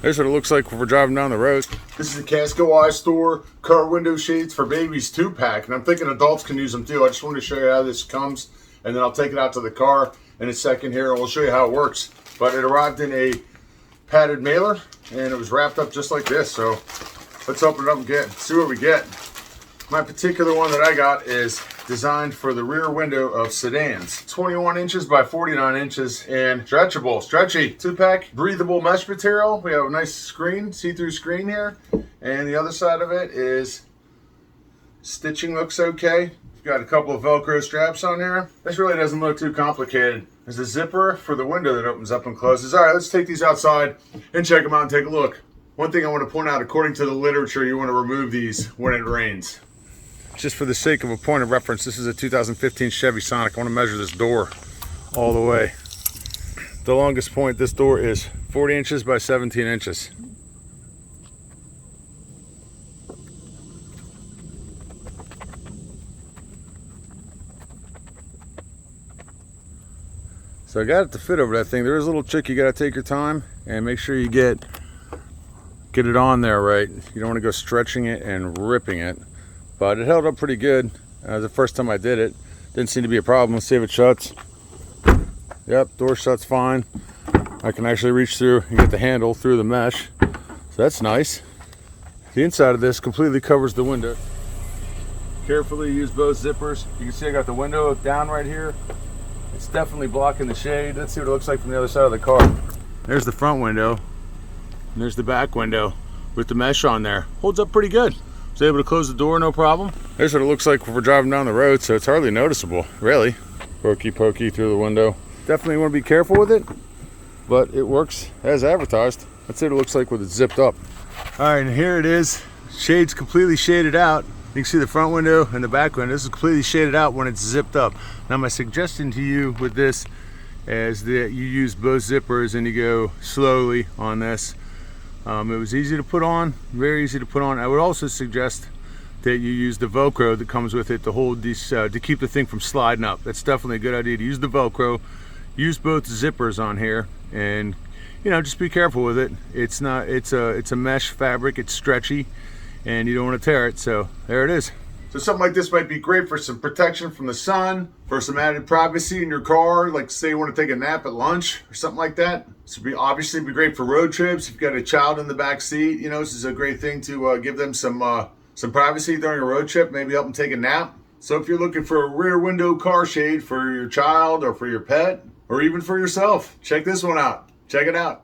Here's what it looks like when we're driving down the road. This is a Kaskawise store, car window shades for babies 2-pack, and I'm thinking adults can use them too. I just wanted to show you how this comes, and then I'll take it out to the car in a second here, and we'll show you how it works. But it arrived in a padded mailer, and it was wrapped up just like this. So let's open it up and see what we get. My particular one that I got is designed for the rear window of sedans. 21 inches by 49 inches and stretchable, stretchy 2-pack breathable mesh material. We have a nice screen, see-through screen here. And the other side of it is stitching looks okay. We've got a couple of Velcro straps on here. This really doesn't look too complicated. There's a zipper for the window that opens up and closes. All right, let's take these outside and check them out and take a look. One thing I want to point out, according to the literature, you want to remove these when it rains. Just for the sake of a point of reference, this is a 2015 Chevy Sonic. I want to measure this door all the way. The longest point, this door is 40 inches by 17 inches. So I got it to fit over that thing. There is a little trick. You got to take your time and make sure you get it on there right. You don't want to go stretching it and ripping it. But it held up pretty good. The first time I did it, didn't seem to be a problem. Let's see if it shuts. Yep, door shuts fine. I can actually reach through and get the handle through the mesh. So that's nice. The inside of this completely covers the window. Carefully use both zippers. You can see I got the window down right here. It's definitely blocking the shade. Let's see what it looks like from the other side of the car. There's the front window. And there's the back window with the mesh on there. Holds up pretty good. Was able to close the door no problem. Here's what it looks like when we're driving down the road, so it's hardly noticeable, really. Pokey pokey through the window. Definitely want to be careful with it, but it works as advertised. That's what it looks like with it zipped up. All right, and here it is. Shades completely shaded out. You can see the front window and the back window. This is completely shaded out when it's zipped up. Now my suggestion to you with this is that you use both zippers and you go slowly on this. It was easy to put on, very easy to put on. I would also suggest that you use the Velcro that comes with it to hold these, to keep the thing from sliding up. That's definitely a good idea to use the Velcro. Use both zippers on here, and just be careful with it. It's a mesh fabric. It's stretchy, and you don't want to tear it. So there it is. So something like this might be great for some protection from the sun, for some added privacy in your car, like say you want to take a nap at lunch or something like that. This would obviously be great for road trips. If you've got a child in the back seat, this is a great thing to give them some privacy during a road trip, maybe help them take a nap. So if you're looking for a rear window car shade for your child or for your pet, or even for yourself, check this one out. Check it out.